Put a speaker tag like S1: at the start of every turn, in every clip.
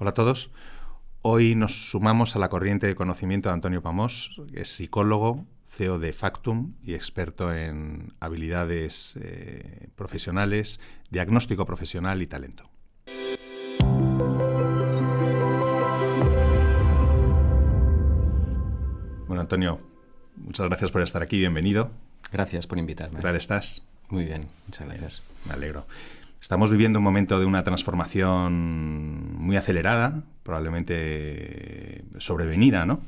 S1: Hola a todos. Hoy nos sumamos a la corriente de conocimiento de Antonio Pamós, que es psicólogo, CEO de Factum y experto en habilidades profesionales, diagnóstico profesional y talento. Bueno, Antonio, muchas gracias por estar aquí. Bienvenido.
S2: Gracias por invitarme.
S1: ¿Qué tal estás?
S2: Muy bien, muchas gracias.
S1: Me alegro. Estamos viviendo un momento de una transformación muy acelerada, probablemente sobrevenida, ¿no?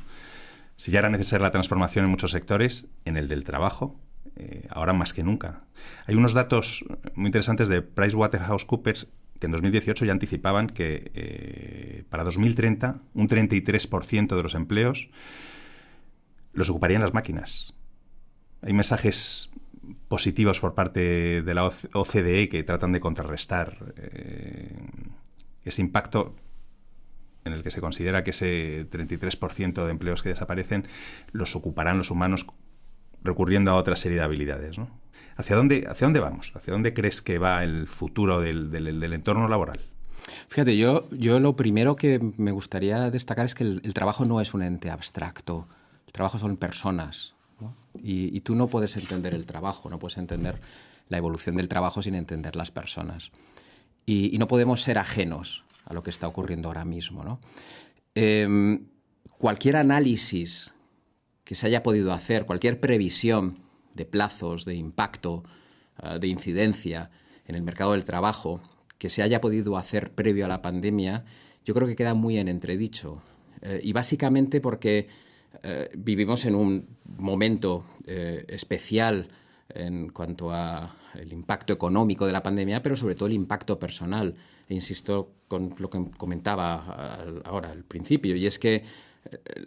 S1: Si ya era necesaria la transformación en muchos sectores, en el del trabajo, ahora más que nunca. Hay unos datos muy interesantes de PricewaterhouseCoopers que en 2018 ya anticipaban que para 2030 un 33% de los empleos los ocuparían las máquinas. Hay mensajes positivos por parte de la OCDE que tratan de contrarrestar ese impacto en el que se considera que ese 33% de empleos que desaparecen los ocuparán los humanos recurriendo a otra serie de habilidades, ¿no? ¿Hacia dónde vamos? ¿Hacia dónde crees que va el futuro del entorno laboral?
S2: Fíjate, yo lo primero que me gustaría destacar es que el trabajo no es un ente abstracto. El trabajo son personas, ¿no? Y tú no puedes entender el trabajo, no puedes entender la evolución del trabajo sin entender las personas. Y no podemos ser ajenos a lo que está ocurriendo ahora mismo, ¿no? Cualquier análisis que se haya podido hacer, cualquier previsión de plazos, de impacto, de incidencia en el mercado del trabajo que se haya podido hacer previo a la pandemia, yo creo que queda muy en entredicho. Y básicamente porque vivimos en un momento especial en cuanto al impacto económico de la pandemia, pero sobre todo el impacto personal. E insisto con lo que comentaba ahora al principio, y es que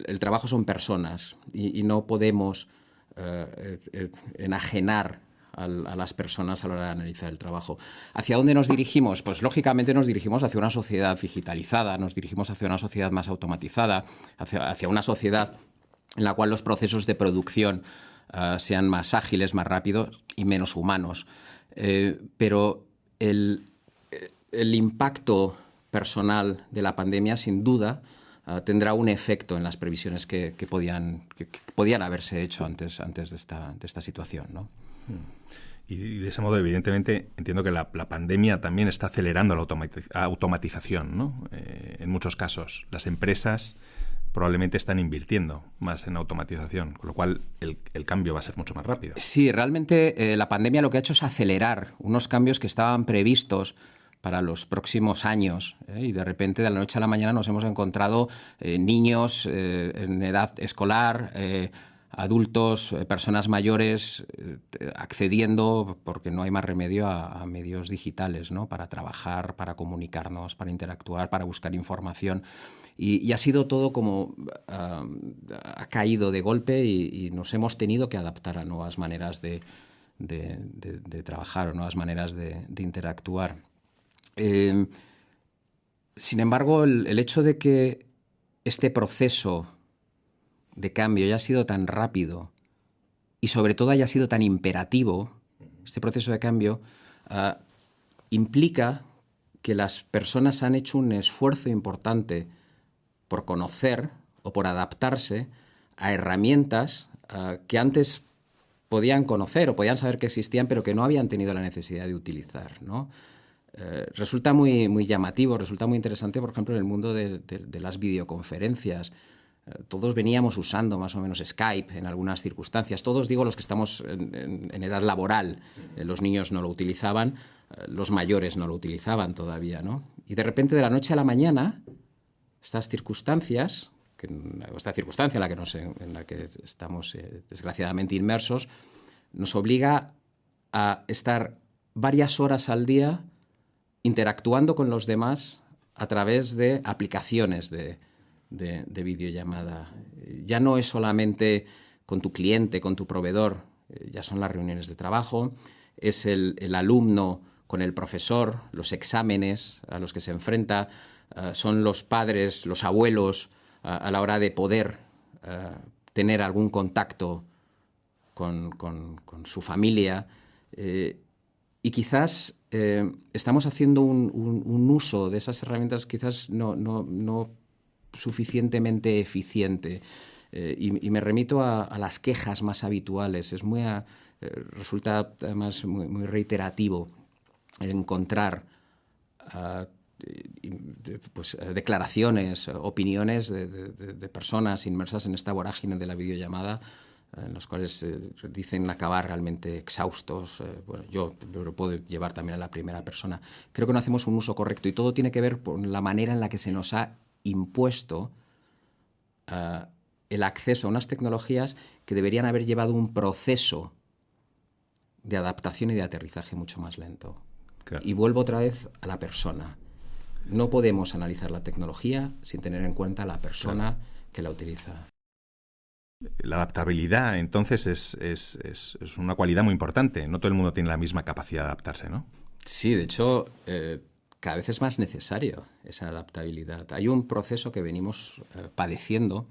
S2: el trabajo son personas y no podemos enajenar a las personas a la hora de analizar el trabajo. ¿Hacia dónde nos dirigimos? Pues lógicamente nos dirigimos hacia una sociedad digitalizada, nos dirigimos hacia una sociedad más automatizada, hacia una sociedad en la cual los procesos de producción sean más ágiles, más rápidos y menos humanos. Pero el impacto personal de la pandemia, sin duda, tendrá un efecto en las previsiones que podían haberse hecho antes de esta situación, ¿no?
S1: Y de ese modo, evidentemente, entiendo que la pandemia también está acelerando la automatización, ¿no? En muchos casos, las empresas probablemente están invirtiendo más en automatización, con lo cual el cambio va a ser mucho más rápido.
S2: Sí, realmente la pandemia lo que ha hecho es acelerar unos cambios que estaban previstos para los próximos años, y de repente de la noche a la mañana nos hemos encontrado niños en edad escolar, adultos, personas mayores accediendo, porque no hay más remedio, a medios digitales, ¿no? Para trabajar, para comunicarnos, para interactuar, para buscar información. Y ha sido todo como ha caído de golpe y nos hemos tenido que adaptar a nuevas maneras de trabajar o nuevas maneras de interactuar. Sin embargo, el hecho de que este proceso de cambio haya sido tan rápido y sobre todo haya sido tan imperativo, este proceso de cambio implica que las personas han hecho un esfuerzo importante por conocer o por adaptarse a herramientas que antes podían conocer o podían saber que existían, pero que no habían tenido la necesidad de utilizar, ¿no? Resulta muy llamativo, resulta muy interesante, por ejemplo, en el mundo de las videoconferencias. Todos veníamos usando más o menos Skype en algunas circunstancias. Todos, digo, los que estamos en edad laboral. Los niños no lo utilizaban, los mayores no lo utilizaban todavía, ¿no? Y de repente, de la noche a la mañana, esta circunstancia en la que estamos desgraciadamente inmersos, nos obliga a estar varias horas al día interactuando con los demás a través de aplicaciones de videollamada. Ya no es solamente con tu cliente, con tu proveedor, ya son las reuniones de trabajo, es el alumno con el profesor, los exámenes a los que se enfrenta, son los padres, los abuelos, a la hora de poder tener algún contacto con su familia. Y quizás estamos haciendo un uso de esas herramientas quizás no suficientemente eficiente. Y me remito a las quejas más habituales. Resulta además muy reiterativo encontrar declaraciones, opiniones de personas inmersas en esta vorágine de la videollamada, en los cuales dicen acabar realmente exhaustos. Bueno, yo lo puedo llevar también a la primera persona. Creo que no hacemos un uso correcto y todo tiene que ver con la manera en la que se nos ha impuesto el acceso a unas tecnologías que deberían haber llevado un proceso de adaptación y de aterrizaje mucho más lento. Claro. Y vuelvo otra vez a la persona. No podemos analizar la tecnología sin tener en cuenta a la persona que la utiliza.
S1: La adaptabilidad, entonces, es una cualidad muy importante. No todo el mundo tiene la misma capacidad de adaptarse, ¿no?
S2: Sí, de hecho, cada vez es más necesario esa adaptabilidad. Hay un proceso que venimos padeciendo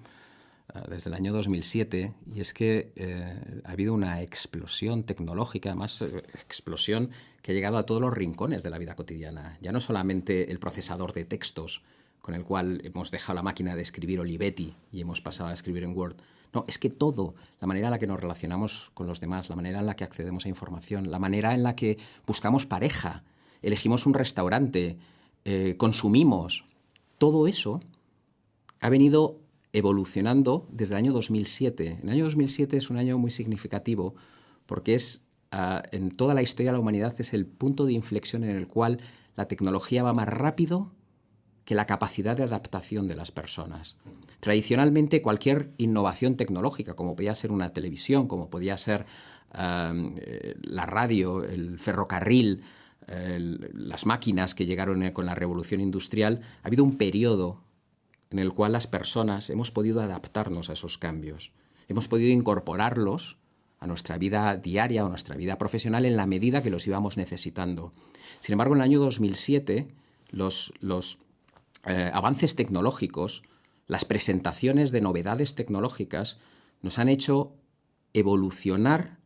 S2: desde el año 2007, y es que ha habido una explosión tecnológica, además explosión que ha llegado a todos los rincones de la vida cotidiana. Ya no solamente el procesador de textos, con el cual hemos dejado la máquina de escribir Olivetti y hemos pasado a escribir en Word. No, es que todo, la manera en la que nos relacionamos con los demás, la manera en la que accedemos a información, la manera en la que buscamos pareja, elegimos un restaurante, consumimos, todo eso ha venido evolucionando desde el año 2007. El año 2007 es un año muy significativo porque en toda la historia de la humanidad es el punto de inflexión en el cual la tecnología va más rápido que la capacidad de adaptación de las personas. Tradicionalmente, cualquier innovación tecnológica, como podía ser una televisión, como podía ser la radio, el ferrocarril, las máquinas que llegaron con la revolución industrial, ha habido un periodo en el cual las personas hemos podido adaptarnos a esos cambios. Hemos podido incorporarlos a nuestra vida diaria o a nuestra vida profesional en la medida que los íbamos necesitando. Sin embargo, en el año 2007, los avances tecnológicos, las presentaciones de novedades tecnológicas nos han hecho evolucionar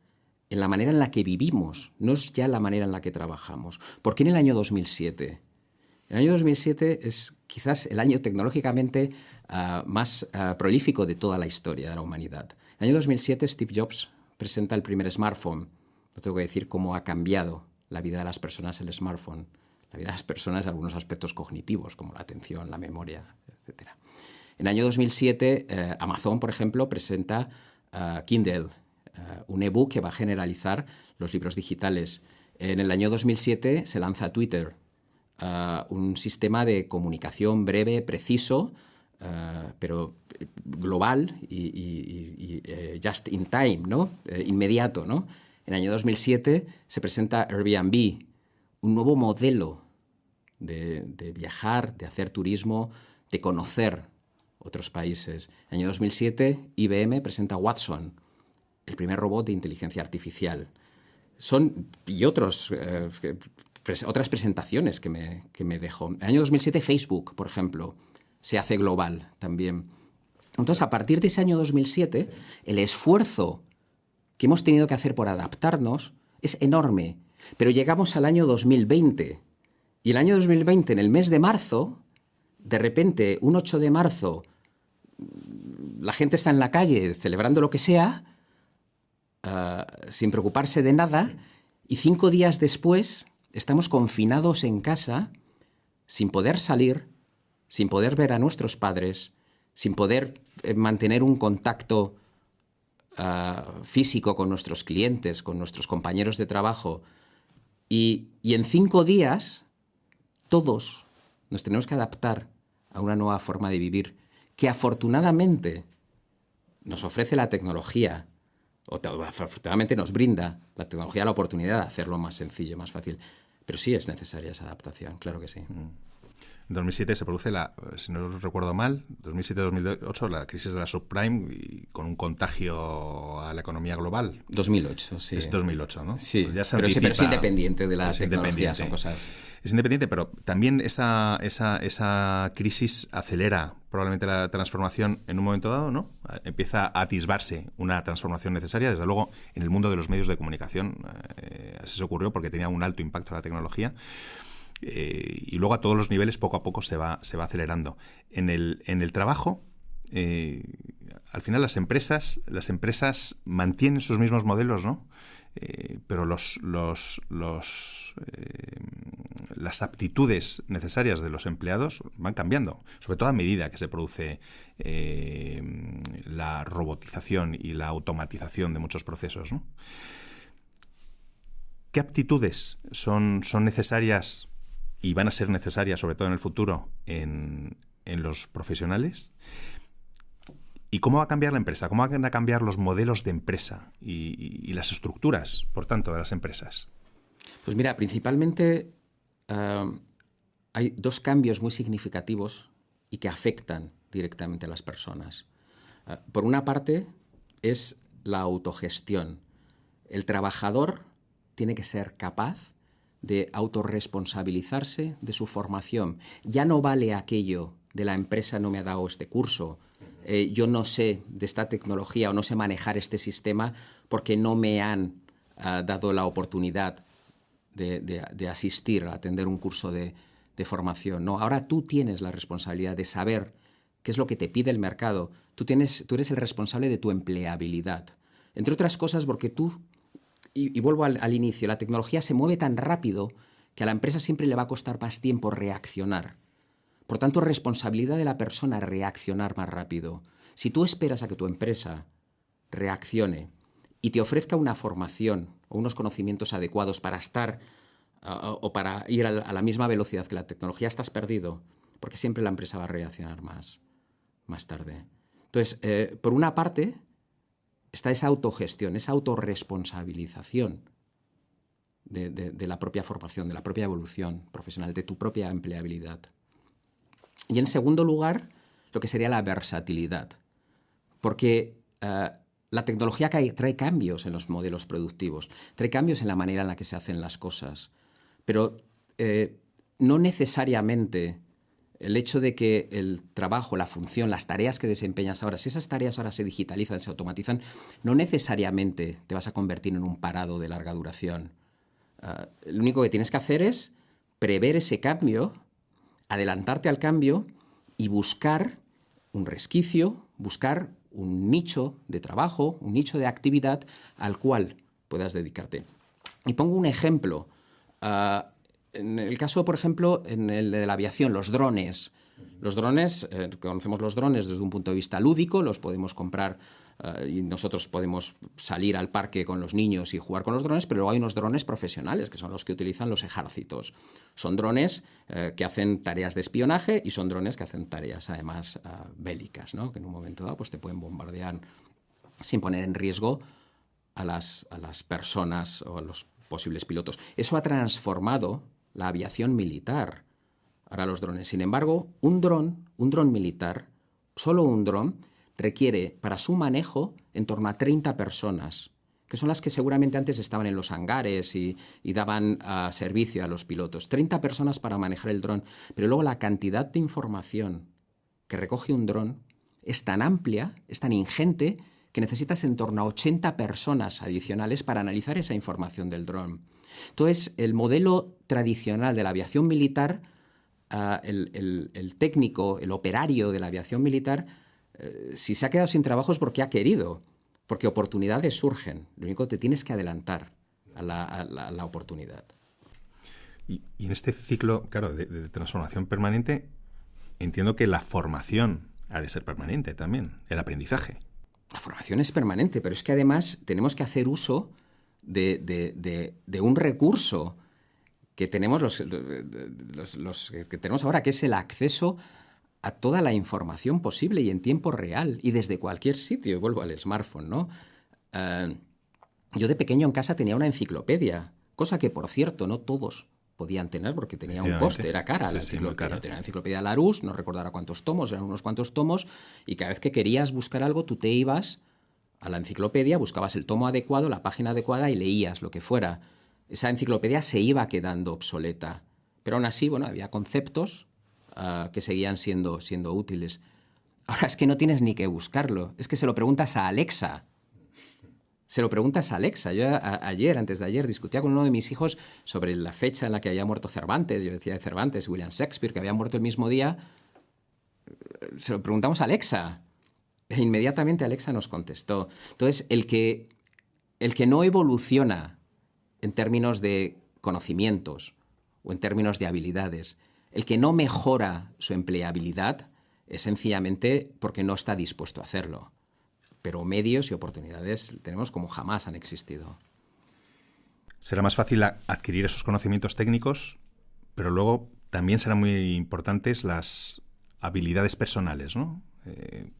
S2: en la manera en la que vivimos, no es ya la manera en la que trabajamos. ¿Por qué en el año 2007? El año 2007 es quizás el año tecnológicamente más prolífico de toda la historia de la humanidad. En el año 2007 Steve Jobs presenta el primer smartphone. No tengo que decir cómo ha cambiado la vida de las personas el smartphone. La vida de las personas en algunos aspectos cognitivos, como la atención, la memoria, etc. En el año 2007, Amazon, por ejemplo, presenta Kindle, un ebook que va a generalizar los libros digitales. En el año 2007 se lanza Twitter, un sistema de comunicación breve, preciso, pero global y just in time, ¿no? Inmediato, ¿no? En el año 2007 se presenta Airbnb, un nuevo modelo de viajar, de hacer turismo, de conocer otros países. En el año 2007, IBM presenta Watson, el primer robot de inteligencia artificial. Y otras presentaciones que me dejó. En el año 2007, Facebook, por ejemplo, se hace global también. Entonces, a partir de ese año 2007, el esfuerzo que hemos tenido que hacer por adaptarnos es enorme. Pero llegamos al año 2020. Y el año 2020, en el mes de marzo, de repente, un 8 de marzo, la gente está en la calle celebrando lo que sea, sin preocuparse de nada, y 5 días después estamos confinados en casa, sin poder salir, sin poder ver a nuestros padres, sin poder mantener un contacto físico con nuestros clientes, con nuestros compañeros de trabajo. Y en 5 días, todos nos tenemos que adaptar a una nueva forma de vivir que afortunadamente nos ofrece la tecnología, o afortunadamente nos brinda la tecnología la oportunidad de hacerlo más sencillo, más fácil. Pero sí es necesaria esa adaptación, claro que sí.
S1: En 2007 se produce si no recuerdo mal, 2007-2008, la crisis de la subprime y con un contagio a la economía global.
S2: 2008, sí.
S1: Es 2008, ¿no?
S2: Sí,
S1: Pues ya se
S2: pero
S1: anticipa,
S2: es independiente de la
S1: es
S2: tecnología,
S1: independiente.
S2: son cosas...
S1: Es independiente, pero también esa crisis acelera probablemente la transformación en un momento dado, ¿no? Empieza a atisbarse una transformación necesaria. Desde luego, en el mundo de los medios de comunicación así se ocurrió porque tenía un alto impacto la tecnología. Y luego a todos los niveles poco a poco se va acelerando. En el trabajo, al final las empresas mantienen sus mismos modelos, ¿no? Pero las aptitudes necesarias de los empleados van cambiando, sobre todo a medida que se produce la robotización y la automatización de muchos procesos, ¿no? ¿Qué aptitudes son necesarias y van a ser necesarias, sobre todo en el futuro, en los profesionales? ¿Y cómo va a cambiar la empresa? ¿Cómo van a cambiar los modelos de empresa y las estructuras, por tanto, de las empresas?
S2: Pues mira, principalmente hay dos cambios muy significativos y que afectan directamente a las personas. Por una parte, es la autogestión. El trabajador tiene que ser capaz de autorresponsabilizarse de su formación. Ya no vale aquello de la empresa no me ha dado este curso, yo no sé de esta tecnología o no sé manejar este sistema porque no me han dado la oportunidad de asistir a atender un curso de formación. No, ahora tú tienes la responsabilidad de saber qué es lo que te pide el mercado. Tú eres el responsable de tu empleabilidad. Entre otras cosas porque tú, y vuelvo al inicio, la tecnología se mueve tan rápido que a la empresa siempre le va a costar más tiempo reaccionar. Por tanto, responsabilidad de la persona reaccionar más rápido. Si tú esperas a que tu empresa reaccione y te ofrezca una formación o unos conocimientos adecuados para estar o para ir a la misma velocidad que la tecnología, estás perdido, porque siempre la empresa va a reaccionar más tarde. Entonces, por una parte, está esa autogestión, esa autorresponsabilización de la propia formación, de la propia evolución profesional, de tu propia empleabilidad. Y en segundo lugar, lo que sería la versatilidad. Porque la tecnología trae cambios en los modelos productivos, trae cambios en la manera en la que se hacen las cosas. Pero no necesariamente el hecho de que el trabajo, la función, las tareas que desempeñas ahora, si esas tareas ahora se digitalizan, se automatizan, no necesariamente te vas a convertir en un parado de larga duración. Lo único que tienes que hacer es prever ese cambio, adelantarte al cambio y buscar un resquicio, buscar un nicho de trabajo, un nicho de actividad al cual puedas dedicarte. Y pongo un ejemplo. En el caso, por ejemplo, en el de la aviación, los drones. Los drones, conocemos los drones desde un punto de vista lúdico, los podemos comprar y nosotros podemos salir al parque con los niños y jugar con los drones, pero luego hay unos drones profesionales, que son los que utilizan los ejércitos. Son drones que hacen tareas de espionaje y son drones que hacen tareas, además, bélicas, ¿no? Que en un momento dado pues, te pueden bombardear sin poner en riesgo a las personas o a los posibles pilotos. Eso ha transformado la aviación militar. Ahora los drones. Sin embargo, un dron militar, solo un dron, requiere para su manejo en torno a 30 personas, que son las que seguramente antes estaban en los hangares y daban servicio a los pilotos. 30 personas para manejar el dron. Pero luego la cantidad de información que recoge un dron es tan amplia, es tan ingente, que necesitas en torno a 80 personas adicionales para analizar esa información del dron. Entonces, el modelo tradicional de la aviación militar, el técnico, el operario de la aviación militar, si se ha quedado sin trabajo es porque ha querido, porque oportunidades surgen. Lo único que te tienes que adelantar a la oportunidad.
S1: Y en este ciclo, claro, de transformación permanente, entiendo que la formación ha de ser permanente también, el aprendizaje.
S2: La formación es permanente, pero es que además tenemos que hacer uso de un recurso que tenemos los que tenemos ahora, que es el acceso a toda la información posible y en tiempo real y desde cualquier sitio. Vuelvo al smartphone, ¿no? Yo de pequeño en casa tenía una enciclopedia, cosa que, por cierto, no todos podían tener porque tenía un coste, era cara la enciclopedia. Tenía la enciclopedia Larousse, no recordará cuántos tomos, eran unos cuantos tomos, y cada vez que querías buscar algo, tú te ibas a la enciclopedia, buscabas el tomo adecuado, la página adecuada y leías lo que fuera. Esa enciclopedia se iba quedando obsoleta, pero aún así, bueno, había conceptos que seguían siendo útiles. Ahora es que no tienes ni que buscarlo, es que se lo preguntas a Alexa. Yo ayer, antes de ayer, discutía con uno de mis hijos sobre la fecha en la que había muerto Cervantes. Yo decía de Cervantes, William Shakespeare, que había muerto el mismo día. Se lo preguntamos a Alexa. E inmediatamente Alexa nos contestó. Entonces, el que no evoluciona en términos de conocimientos o en términos de habilidades, el que no mejora su empleabilidad es sencillamente porque no está dispuesto a hacerlo. Pero medios y oportunidades tenemos como jamás han existido.
S1: Será más fácil adquirir esos conocimientos técnicos, pero luego también serán muy importantes las habilidades personales, ¿no?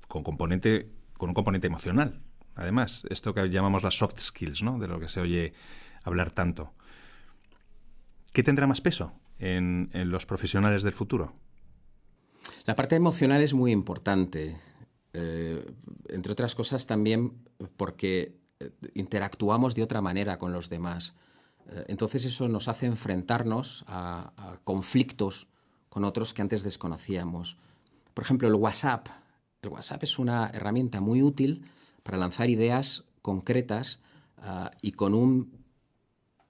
S1: Con un componente emocional. Además, esto que llamamos las soft skills, ¿no? De lo que se oye hablar tanto. ¿Qué tendrá más peso en los profesionales del futuro?
S2: La parte emocional es muy importante. Entre otras cosas también porque interactuamos de otra manera con los demás. Entonces eso nos hace enfrentarnos a conflictos con otros que antes desconocíamos. Por ejemplo, el WhatsApp. El WhatsApp es una herramienta muy útil para lanzar ideas concretas y con un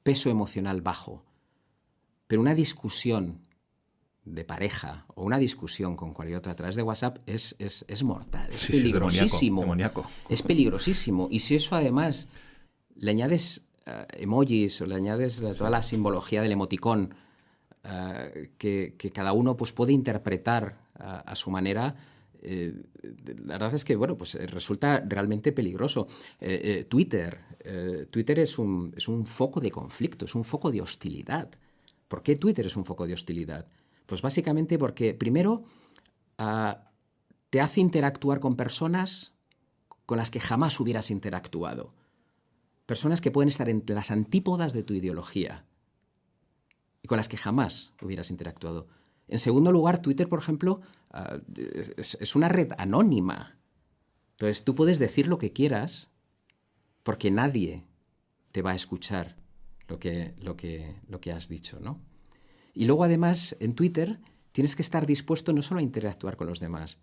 S2: peso emocional bajo. Pero una discusión de pareja o una discusión con cualquier otra a través de WhatsApp es mortal, es peligrosísimo.
S1: Es demoníaco.
S2: Es peligrosísimo. Y si eso además le añades emojis o le añades toda la simbología del emoticón que cada uno pues, puede interpretar a su manera, la verdad es que bueno, pues, resulta realmente peligroso. Twitter es un foco de conflicto, es un foco de hostilidad. ¿Por qué Twitter es un foco de hostilidad? Pues básicamente porque, primero, te hace interactuar con personas con las que jamás hubieras interactuado. Personas que pueden estar en las antípodas de tu ideología y con las que jamás hubieras interactuado. En segundo lugar, Twitter, por ejemplo, es una red anónima. Entonces, tú puedes decir lo que quieras porque nadie te va a escuchar lo que has dicho, ¿no? Y luego, además, en Twitter tienes que estar dispuesto no solo a interactuar con los demás,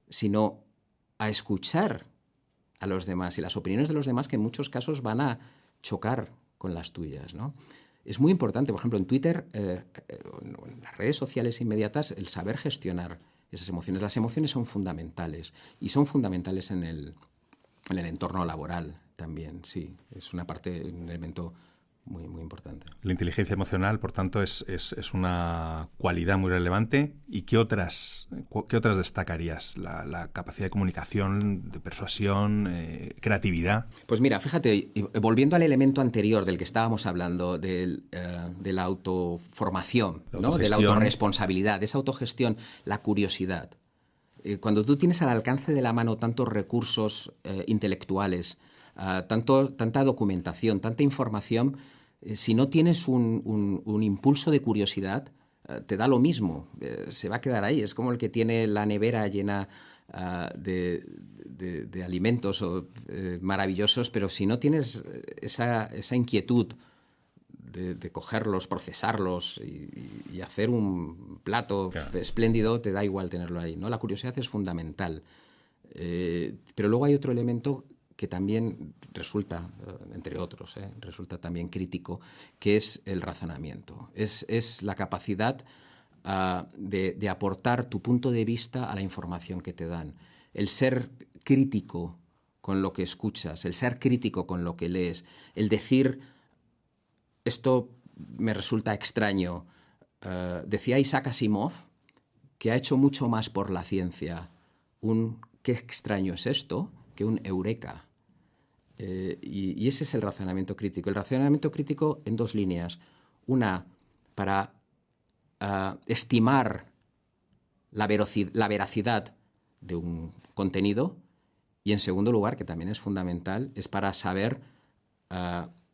S2: sino a escuchar a los demás y las opiniones de los demás que en muchos casos van a chocar con las tuyas, ¿no? Es muy importante, por ejemplo, en Twitter, en las redes sociales inmediatas, el saber gestionar esas emociones. Las emociones son fundamentales y son fundamentales en el entorno laboral también, sí. Es un elemento muy, muy importante.
S1: La inteligencia emocional, por tanto, es una cualidad muy relevante. ¿Y qué otras destacarías? La capacidad de comunicación, de persuasión, creatividad.
S2: Pues mira, fíjate, volviendo al elemento anterior del que estábamos hablando, de la autoformación, ¿no? De la autorresponsabilidad, de esa autogestión, la curiosidad. Cuando tú tienes al alcance de la mano tantos recursos intelectuales, tanta documentación, tanta información, si no tienes un impulso de curiosidad, te da lo mismo, se va a quedar ahí. Es como el que tiene la nevera llena de alimentos maravillosos, pero si no tienes esa inquietud de cogerlos, procesarlos y hacer un plato espléndido, te da igual tenerlo ahí, ¿no? La curiosidad es fundamental. Pero luego hay otro elemento que también resulta, entre otros, resulta también crítico, que es el razonamiento. Es la capacidad de aportar tu punto de vista a la información que te dan. El ser crítico con lo que escuchas, el ser crítico con lo que lees, el decir, esto me resulta extraño. Decía Isaac Asimov que ha hecho mucho más por la ciencia un qué extraño es esto que un eureka. Y ese es el razonamiento crítico. El razonamiento crítico en dos líneas. Una, para estimar la veracidad de un contenido. Y en segundo lugar, que también es fundamental, es para saber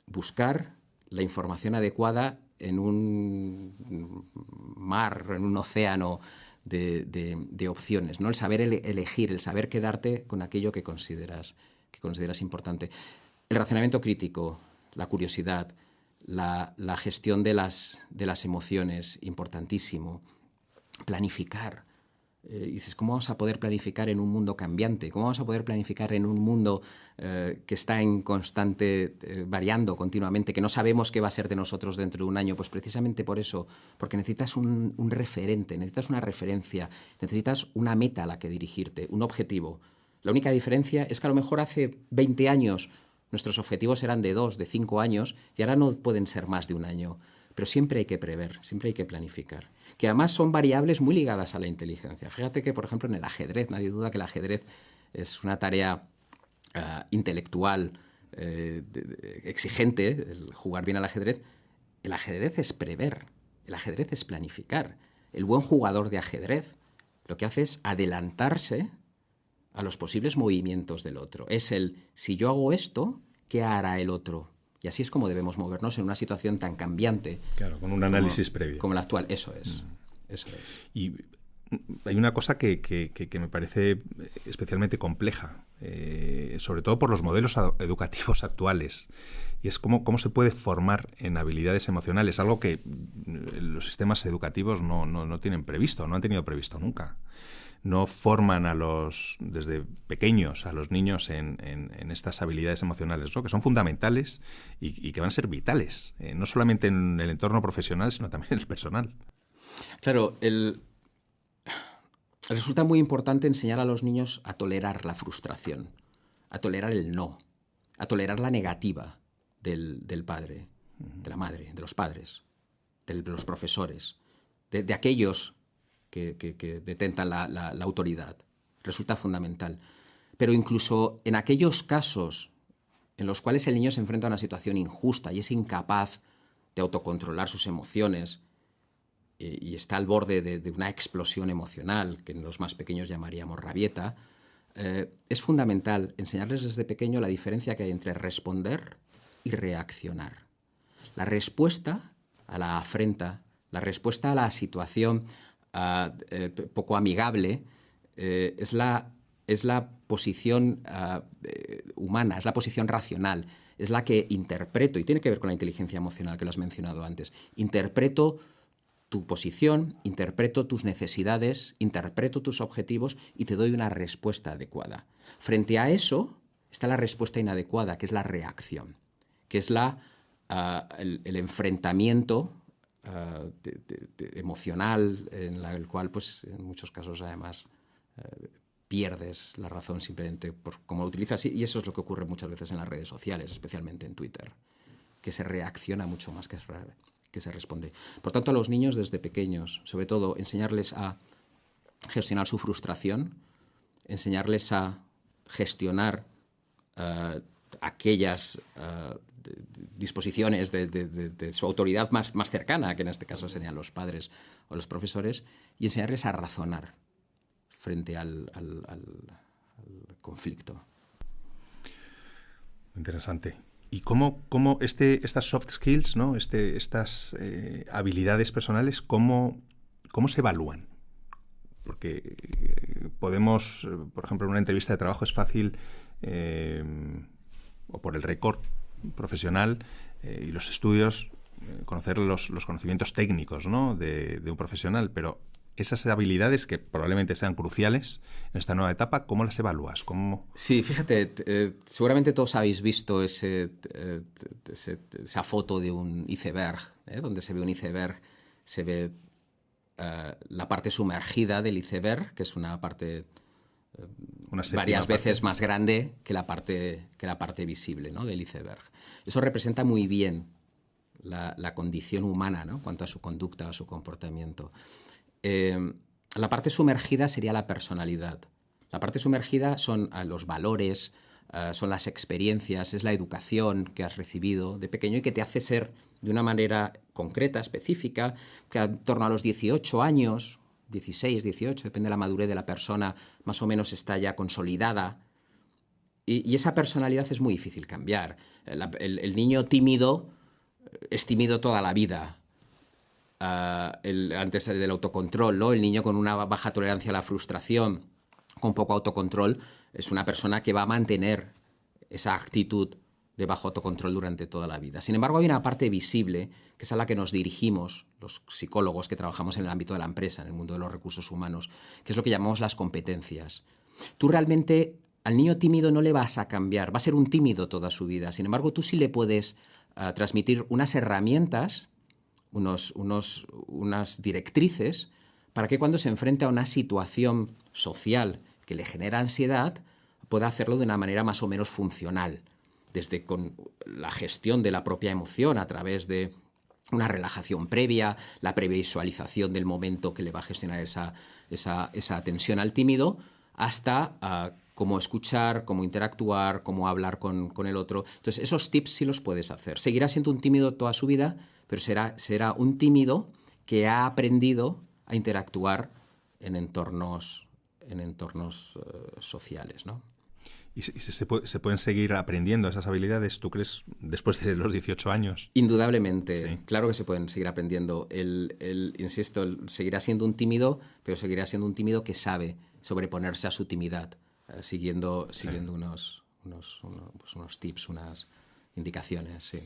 S2: buscar la información adecuada en un mar, en un océano de opciones, ¿no? El saber elegir, el saber quedarte con aquello que consideras importante. El razonamiento crítico, la curiosidad, la gestión de las emociones, importantísimo. Planificar. Dices, ¿cómo vamos a poder planificar en un mundo cambiante? ¿Cómo vamos a poder planificar en un mundo que está en constante, variando continuamente, que no sabemos qué va a ser de nosotros dentro de un año? Pues precisamente por eso, porque necesitas un referente, necesitas una referencia, necesitas una meta a la que dirigirte, un objetivo. La única diferencia es que a lo mejor hace 20 años nuestros objetivos eran de 2, de 5 años y ahora no pueden ser más de un año. Pero siempre hay que prever, siempre hay que planificar. Que además son variables muy ligadas a la inteligencia. Fíjate que, por ejemplo, en el ajedrez, nadie duda que el ajedrez es una tarea intelectual exigente, el jugar bien al ajedrez. El ajedrez es prever, el ajedrez es planificar. El buen jugador de ajedrez lo que hace es adelantarse a los posibles movimientos del otro. Es si yo hago esto, ¿qué hará el otro? Y así es como debemos movernos en una situación tan cambiante.
S1: Claro, con un análisis previo.
S2: Como la actual. Eso es.
S1: Y hay una cosa que me parece especialmente compleja, sobre todo por los modelos educativos actuales, y es cómo se puede formar en habilidades emocionales, algo que los sistemas educativos no tienen previsto, no han tenido previsto nunca. No forman desde pequeños a los niños en estas habilidades emocionales, ¿no? Que son fundamentales y que van a ser vitales, no solamente en el entorno profesional, sino también en el personal.
S2: Claro, resulta muy importante enseñar a los niños a tolerar la frustración, a tolerar el no, a tolerar la negativa del padre, de la madre, de los padres, de los profesores, de aquellos que detentan la autoridad. Resulta fundamental. Pero incluso en aquellos casos en los cuales el niño se enfrenta a una situación injusta y es incapaz de autocontrolar sus emociones y está al borde de una explosión emocional, que en los más pequeños llamaríamos rabieta, es fundamental enseñarles desde pequeño la diferencia que hay entre responder y reaccionar. La respuesta a la afrenta, la respuesta a la situación poco amigable, es la posición humana, es la posición racional, es la que interpreto, y tiene que ver con la inteligencia emocional que lo has mencionado antes. Interpreto tu posición, interpreto tus necesidades, interpreto tus objetivos y te doy una respuesta adecuada. Frente a eso está la respuesta inadecuada, que es la reacción, que es el enfrentamiento emocional, en el cual, pues, en muchos casos, además, pierdes la razón simplemente por cómo lo utilizas. Y eso es lo que ocurre muchas veces en las redes sociales, especialmente en Twitter, que se reacciona mucho más que se responde. Por tanto, a los niños desde pequeños, sobre todo, enseñarles a gestionar su frustración, enseñarles a gestionar aquellas disposiciones de su autoridad más cercana, que en este caso serían los padres o los profesores, y enseñarles a razonar frente al conflicto.
S1: Interesante. ¿Y cómo estas soft skills, ¿no? Estas habilidades personales, cómo se evalúan? Porque podemos, por ejemplo, en una entrevista de trabajo es fácil, o por el récord profesional y los estudios, conocer los conocimientos técnicos, ¿no? de un profesional, pero esas habilidades que probablemente sean cruciales en esta nueva etapa, ¿cómo las evalúas?
S2: Sí, fíjate, seguramente todos habéis visto esa foto de un iceberg, donde se ve un iceberg, se ve la parte sumergida del iceberg, que es una parte varias veces más grande que la parte visible, ¿no? del iceberg. Eso representa muy bien la condición humana, ¿no? en cuanto a su conducta, a su comportamiento. La parte sumergida sería la personalidad. La parte sumergida son los valores, son las experiencias, es la educación que has recibido de pequeño y que te hace ser de una manera concreta, específica, que en torno a los 18 años, 16, 18, depende de la madurez de la persona, más o menos está ya consolidada. Y esa personalidad es muy difícil cambiar. El niño tímido es tímido toda la vida. antes del autocontrol, ¿no? El niño con una baja tolerancia a la frustración, con poco autocontrol, es una persona que va a mantener esa actitud de bajo autocontrol durante toda la vida. Sin embargo, hay una parte visible, que es a la que nos dirigimos los psicólogos que trabajamos en el ámbito de la empresa, en el mundo de los recursos humanos, que es lo que llamamos las competencias. Tú realmente al niño tímido no le vas a cambiar, va a ser un tímido toda su vida. Sin embargo, tú sí le puedes transmitir unas herramientas, unas directrices, para que cuando se enfrente a una situación social que le genera ansiedad, pueda hacerlo de una manera más o menos funcional, desde con la gestión de la propia emoción a través de una relajación previa, la previsualización del momento que le va a gestionar esa tensión al tímido, hasta cómo escuchar, cómo interactuar, cómo hablar con el otro. Entonces, esos tips sí los puedes hacer. Seguirá siendo un tímido toda su vida, pero será un tímido que ha aprendido a interactuar en entornos sociales, ¿no?
S1: ¿Y se pueden seguir aprendiendo esas habilidades, tú crees, después de los 18 años?
S2: Indudablemente,
S1: sí.
S2: Claro que se pueden seguir aprendiendo. Insisto, seguirá siendo un tímido, pero seguirá siendo un tímido que sabe sobreponerse a su timidez, siguiendo unos tips, unas indicaciones, sí.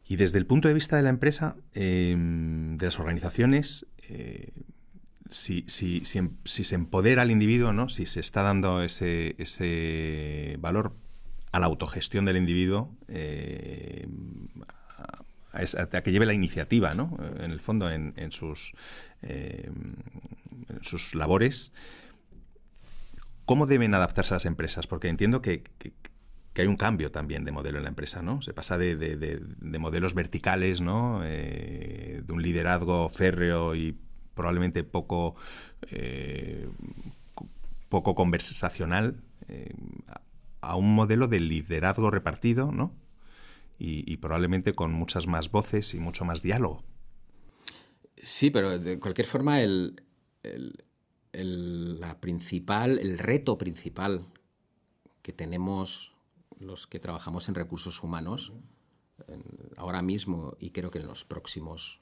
S1: Y desde el punto de vista de la empresa, de las organizaciones, si se empodera al individuo, ¿no? Si se está dando ese valor a la autogestión del individuo, a que lleve la iniciativa, ¿no? En el fondo, en sus labores, ¿cómo deben adaptarse a las empresas? Porque entiendo que hay un cambio también de modelo en la empresa, ¿no? Se pasa de modelos verticales, ¿no? De un liderazgo férreo y probablemente poco conversacional, a un modelo de liderazgo repartido, ¿no? Y probablemente con muchas más voces y mucho más diálogo.
S2: Sí, pero de cualquier forma el reto principal que tenemos los que trabajamos en recursos humanos ahora mismo y creo que en los próximos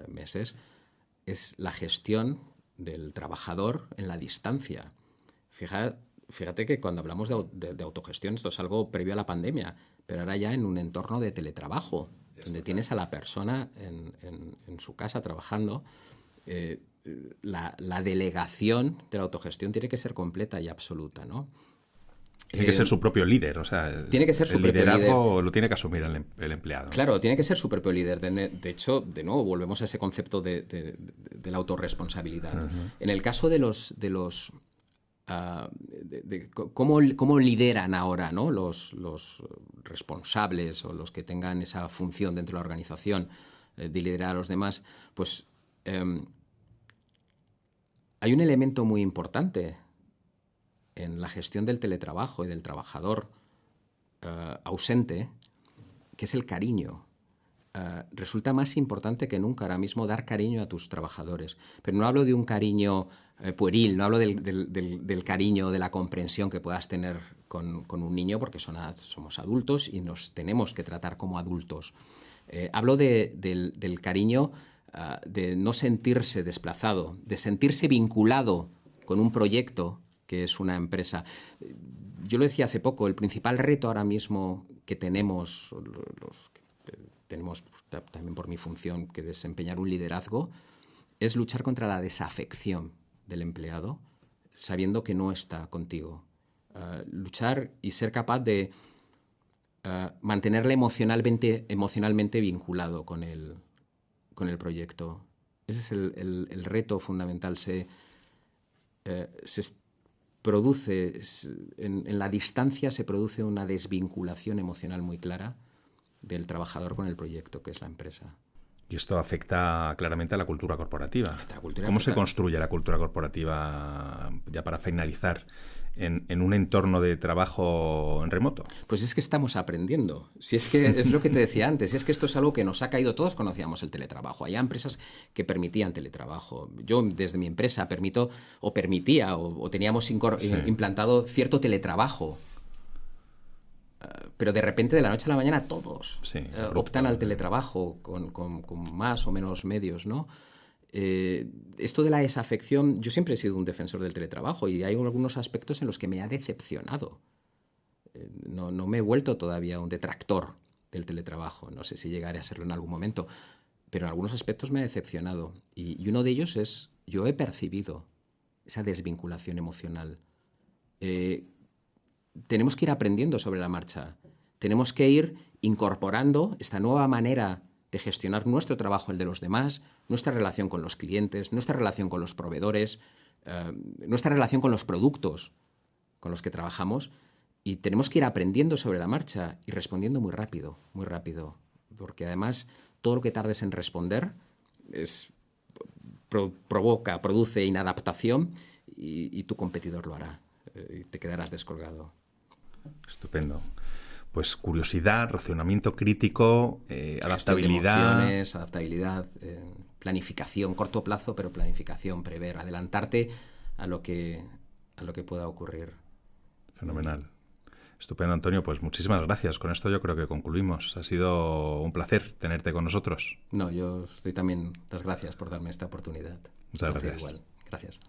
S2: meses es la gestión del trabajador en la distancia. Fíjate que cuando hablamos de autogestión, esto es algo previo a la pandemia, pero ahora ya en un entorno de teletrabajo, donde tienes a la persona en su casa trabajando, la delegación de la autogestión tiene que ser completa y absoluta, ¿no?
S1: Tiene que ser su propio líder, o sea,
S2: tiene que ser su
S1: el
S2: propio
S1: liderazgo
S2: líder.
S1: Lo tiene que asumir el empleado.
S2: Claro, tiene que ser su propio líder. De hecho, de nuevo, volvemos a ese concepto de la autorresponsabilidad. Uh-huh. En el caso de cómo lideran ahora, ¿no? los responsables o los que tengan esa función dentro de la organización de liderar a los demás, pues hay un elemento muy importante en la gestión del teletrabajo y del trabajador ausente, que es el cariño. Resulta más importante que nunca ahora mismo dar cariño a tus trabajadores. Pero no hablo de un cariño pueril, no hablo del cariño, de la comprensión que puedas tener con un niño, porque somos adultos y nos tenemos que tratar como adultos. Hablo del cariño de no sentirse desplazado, de sentirse vinculado con un proyecto que es una empresa. Yo lo decía hace poco, el principal reto ahora mismo que tenemos, tenemos también por mi función que desempeñar un liderazgo, es luchar contra la desafección del empleado, sabiendo que no está contigo. Luchar y ser capaz de mantenerle emocionalmente vinculado con el proyecto. Ese es el reto fundamental. Se produce, en la distancia se produce una desvinculación emocional muy clara del trabajador con el proyecto, que es la empresa.
S1: Y esto afecta claramente a la cultura corporativa. ¿Cómo se construye la cultura corporativa, ya para finalizar, en un entorno de trabajo en remoto?
S2: Pues es que estamos aprendiendo. Si es que es lo que te decía antes, si es que esto es algo que nos ha caído, todos conocíamos el teletrabajo. Había empresas que permitían teletrabajo. Yo desde mi empresa permitía o teníamos implantado cierto teletrabajo. Pero de repente, de la noche a la mañana, todos optan al teletrabajo con más o menos medios, ¿no? Esto de la desafección, yo siempre he sido un defensor del teletrabajo y hay algunos aspectos en los que me ha decepcionado. No me he vuelto todavía un detractor del teletrabajo, no sé si llegaré a serlo en algún momento, pero en algunos aspectos me ha decepcionado. Y uno de ellos es, yo he percibido esa desvinculación emocional. Tenemos que ir aprendiendo sobre la marcha, tenemos que ir incorporando esta nueva manera de gestionar nuestro trabajo, el de los demás, nuestra relación con los clientes, nuestra relación con los proveedores, nuestra relación con los productos con los que trabajamos, y tenemos que ir aprendiendo sobre la marcha y respondiendo muy rápido, porque además todo lo que tardes en responder produce inadaptación y tu competidor lo hará y te quedarás descolgado.
S1: Estupendo. Pues curiosidad, razonamiento crítico, adaptabilidad.
S2: Emociones, adaptabilidad, planificación, corto plazo, pero planificación, prever, adelantarte a lo que pueda ocurrir.
S1: Fenomenal. Estupendo, Antonio. Pues muchísimas gracias. Con esto yo creo que concluimos. Ha sido un placer tenerte con nosotros.
S2: No, yo estoy también. Las gracias por darme esta oportunidad.
S1: Muchas gracias.
S2: Igual. Gracias.